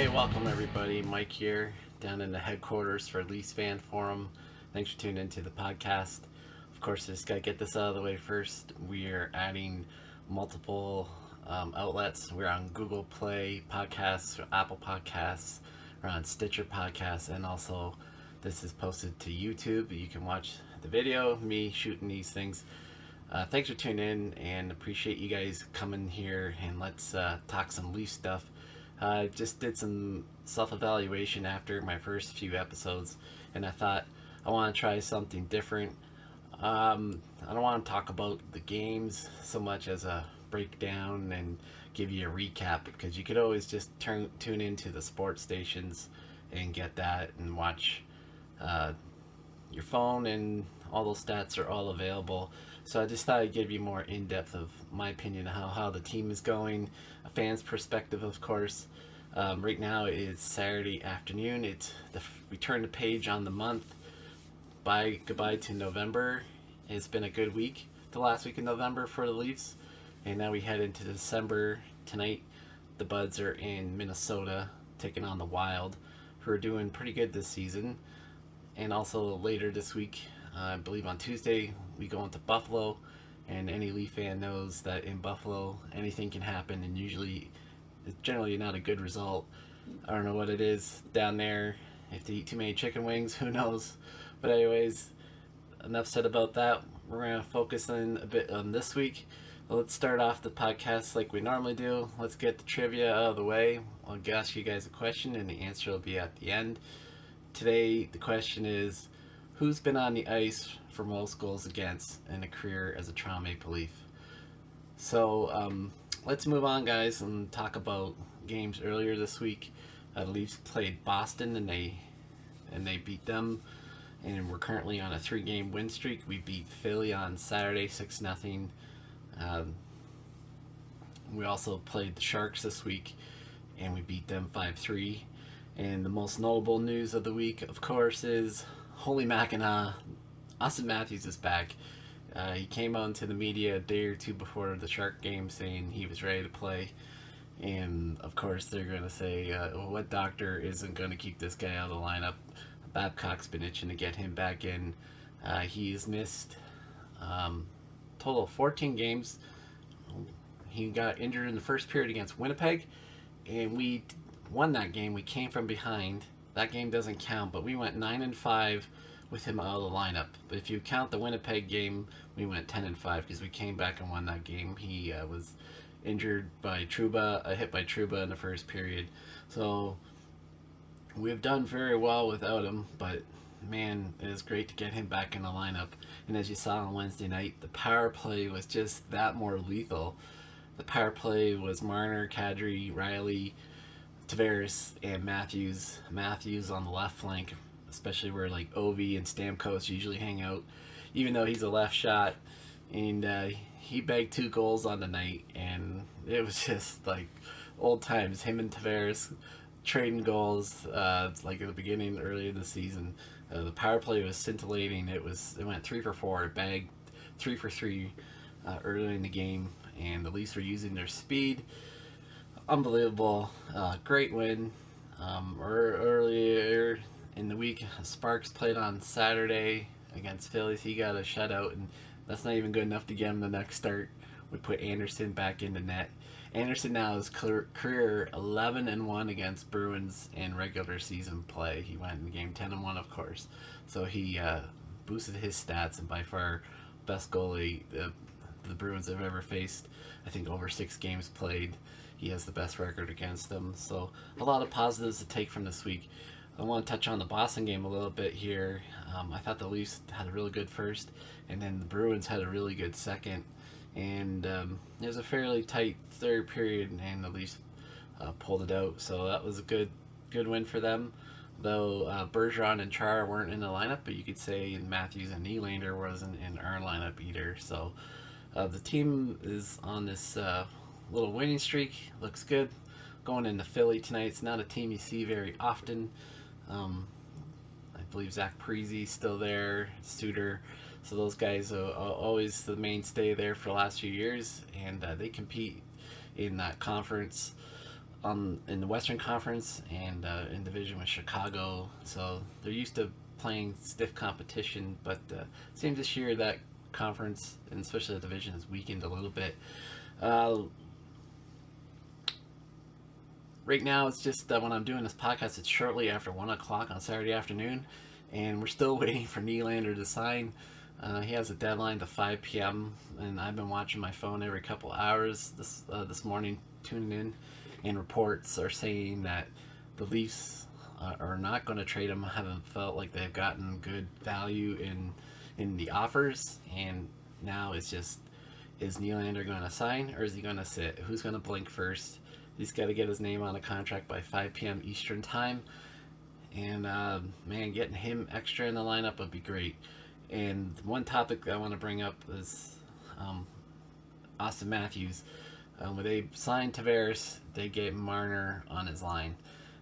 Hey, welcome everybody. Mike here, down in the headquarters for Leafs Fan Forum. Thanks for tuning into the podcast. Of course, I just got to get this out of the way first. We are adding multiple outlets. We're on Google Play Podcasts, Apple Podcasts, we're on Stitcher Podcasts, and also this is posted to YouTube. You can watch the video, me shooting these things. Thanks for tuning in and appreciate you guys coming here, and let's talk some Leaf stuff. I just did some self-evaluation after my first few episodes, and I thought I want to try something different. I don't want to talk about the games so much as a breakdown and give you a recap, because you could always just tune into the sports stations and get that and watch your phone, and all those stats are all available. So I just thought I'd give you more in-depth of my opinion of how the team is going, a fan's perspective, of course. Right now it's Saturday afternoon. We turn the page on the month. Goodbye to November. It's been a good week, the last week of November for the Leafs, and now we head into December. Tonight the Buds are in Minnesota taking on the Wild, who are doing pretty good this season. And also later this week, I believe on Tuesday, we go into Buffalo, and any Leaf fan knows that in Buffalo anything can happen, and usually it's generally not a good result. I don't know what it is down there, if they eat too many chicken wings, who knows. But anyways, enough said about that. We're going to focus in a bit on this week. Let's start off the podcast like we normally do. Let's get the trivia out of the way. I'll ask you guys a question, and the answer will be at the end. Today, the question is, who's been on the ice for most goals against in a career as a Toronto Maple Leaf? So, let's move on, guys, and talk about games earlier this week. The Leafs played Boston, and they beat them, and we're currently on a 3-game win streak. We beat Philly on Saturday 6-0. We also played the Sharks this week, and we beat them 5-3. And the most notable news of the week, of course, is holy Mackinaw, Austin Matthews is back. He came out into the media a day or two before the Shark game saying he was ready to play. And, of course, they're going to say, what doctor isn't going to keep this guy out of the lineup? Babcock's been itching to get him back in. He's missed total of 14 games. He got injured in the first period against Winnipeg, and we won that game. We came from behind. That game doesn't count, but we went 9-5 with him out of the lineup. But if you count the Winnipeg game, we went 10-5 because we came back and won that game. He was injured by Trouba, a hit by Trouba in the first period. So we've done very well without him, but man, it is great to get him back in the lineup. And as you saw on Wednesday night, the power play was just that more lethal. The power play was Marner, Kadri, Riley, Tavares, and Matthews. Matthews on the left flank, especially where like Ovi and Stamkos usually hang out, even though he's a left shot. And he bagged 2 goals on the night, and it was just like old times. Him and Tavares trading goals. It's like at the beginning, early in the season. The power play was scintillating. It went 3 for 4. It bagged 3 for 3 early in the game, and the Leafs were using their speed. Unbelievable. Great win. Earlier in the week, Sparks played on Saturday against Phillies. He got a shutout, and that's not even good enough to get him the next start. We put Anderson back in the net. Anderson now is career 11-1 against Bruins in regular season play. He went in game 10-1, of course. So he boosted his stats, and by far best goalie the Bruins have ever faced. I think over 6 games played, he has the best record against them. So a lot of positives to take from this week. I want to touch on the Boston game a little bit here. I thought the Leafs had a really good first, and then the Bruins had a really good second. And it was a fairly tight third period, and the Leafs pulled it out. So that was a good win for them. Though Bergeron and Chara weren't in the lineup, but you could say Matthews and Nylander wasn't in our lineup either. So the team is on this little winning streak. Looks good. Going into Philly tonight. It's not a team you see very often. I believe Zach Parise still there, Suter. So those guys are always the mainstay there for the last few years, and they compete in that conference. in the Western Conference and in division with Chicago, so they're used to playing stiff competition. But seems this year that conference and especially the division has weakened a little bit. Uh, right now, it's just that when I'm doing this podcast, it's shortly after 1 o'clock on Saturday afternoon, and we're still waiting for Nylander to sign. He has a deadline to 5 p.m. and I've been watching my phone every couple hours this morning, tuning in, and reports are saying that the Leafs are not going to trade him. Haven't felt like they've gotten good value in the offers, and now it's just, is Nylander going to sign or is he going to sit? Who's going to blink first? He's got to get his name on a contract by 5 p.m. Eastern time, and man, getting him extra in the lineup would be great. And one topic I want to bring up is Austin Matthews. When they signed Tavares, they gave Marner on his line.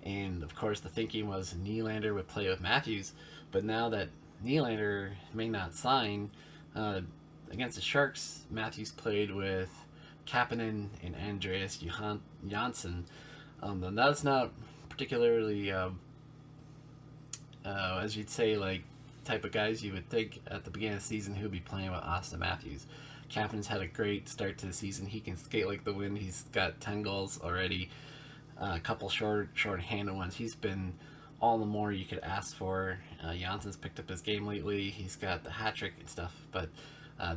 And of course, the thinking was Nylander would play with Matthews. But now that Nylander may not sign, against the Sharks, Matthews played with Kapanen and Andreas Janssen. And that's not particularly, as you'd say, like, type of guys you would think at the beginning of the season who would be playing with Austin Matthews. Kapanen's had a great start to the season. He can skate like the wind. He's got 10 goals already, a couple short-handed ones. He's been all the more you could ask for. Janssen's picked up his game lately. He's got the hat trick and stuff. But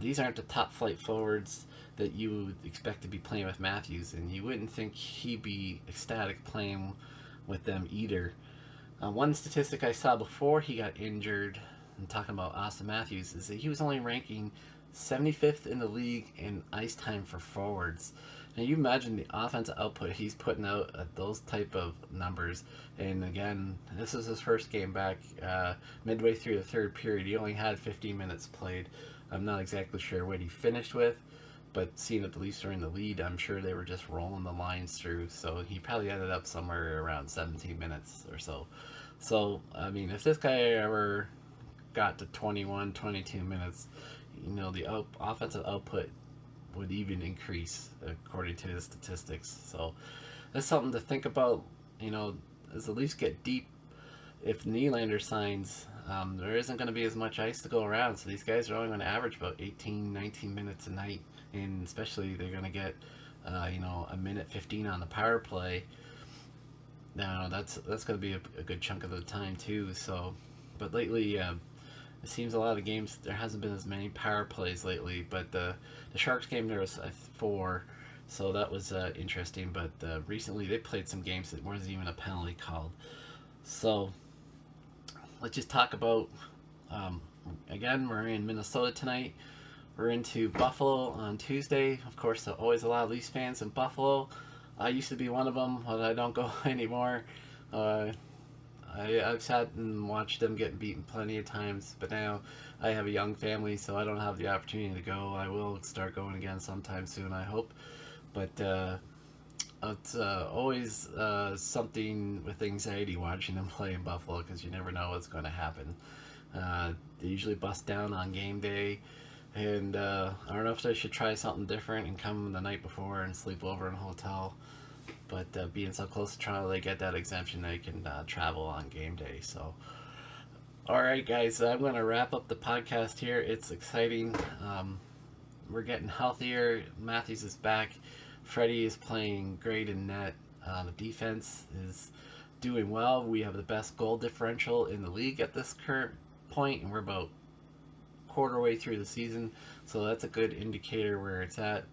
these aren't the top flight forwards that you would expect to be playing with Matthews, and you wouldn't think he'd be ecstatic playing with them either. One statistic I saw before he got injured, and talking about Austin Matthews, is that he was only ranking 75th in the league in ice time for forwards. Now you imagine the offensive output he's putting out at those type of numbers. And again, this is his first game back. Midway through the third period, he only had 15 minutes played. I'm not exactly sure what he finished with, but seeing that the Leafs are in the lead, I'm sure they were just rolling the lines through. So he probably ended up somewhere around 17 minutes or so. So, I mean, if this guy ever got to 21, 22 minutes, you know, the offensive output would even increase according to his statistics. So that's something to think about. You know, as the Leafs get deep, if Nylander signs, there isn't going to be as much ice to go around. So these guys are only going to average about 18, 19 minutes a night, and especially they're going to get, a minute 15 on the power play. Now that's going to be a good chunk of the time too. So, but lately, it seems a lot of the games there hasn't been as many power plays lately. But the Sharks game there was 4, so that was interesting. But recently they played some games that wasn't even a penalty called. So let's just talk about. Again, we're in Minnesota tonight. We're into Buffalo on Tuesday. Of course, there's always a lot of Leafs fans in Buffalo. I used to be one of them, but I don't go anymore. I've sat and watched them get beaten plenty of times, but now I have a young family, so I don't have the opportunity to go. I will start going again sometime soon, I hope. But it's always something with anxiety watching them play in Buffalo, because you never know what's going to happen. They usually bust down on game day. And I don't know if they should try something different and come the night before and sleep over in a hotel. But being so close to Toronto, they get that exemption. They can travel on game day. So, all right, guys, I'm going to wrap up the podcast here. It's exciting. We're getting healthier. Matthews is back. Freddie is playing great in net. The defense is doing well. We have the best goal differential in the league at this current point, and we're about quarter way through the season, so that's a good indicator where it's at.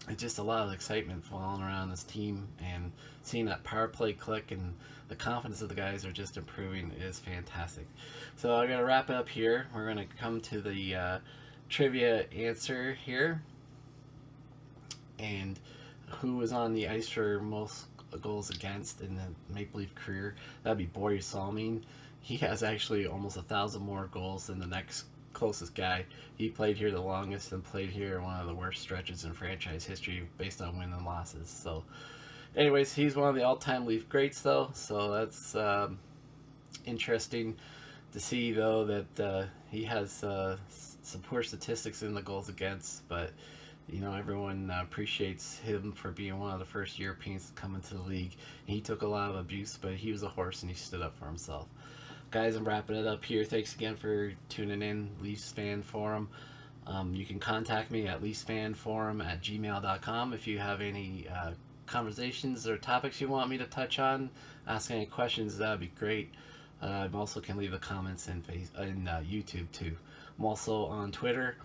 It's just a lot of excitement falling around this team, and seeing that power play click and the confidence of the guys are just improving is fantastic. So I'm gonna wrap it up here. We're gonna come to the trivia answer here, and who was on the ice for most goals against in the Maple Leaf career? That'd be Boris Salming. He has actually almost 1,000 more goals than the next closest guy. He played here the longest and played here one of the worst stretches in franchise history based on wins and losses. So anyways, he's one of the all-time Leaf greats though, so that's interesting to see though that he has some poor statistics in the goals against, but You know, everyone appreciates him for being one of the first Europeans to come into the league. He took a lot of abuse, but he was a horse and he stood up for himself. Guys, I'm wrapping it up here. Thanks again for tuning in, Leafs Fan Forum. You can contact me at leafsfanforum@gmail.com if you have any conversations or topics you want me to touch on. Ask any questions, that'd be great. You also can leave the comments in YouTube too. I'm also on Twitter.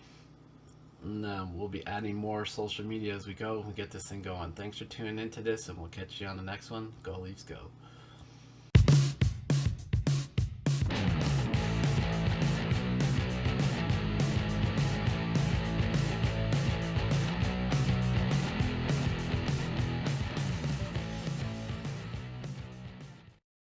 And, we'll be adding more social media as we go and get this thing going. Thanks for tuning into this, and we'll catch you on the next one. Go Leafs, go.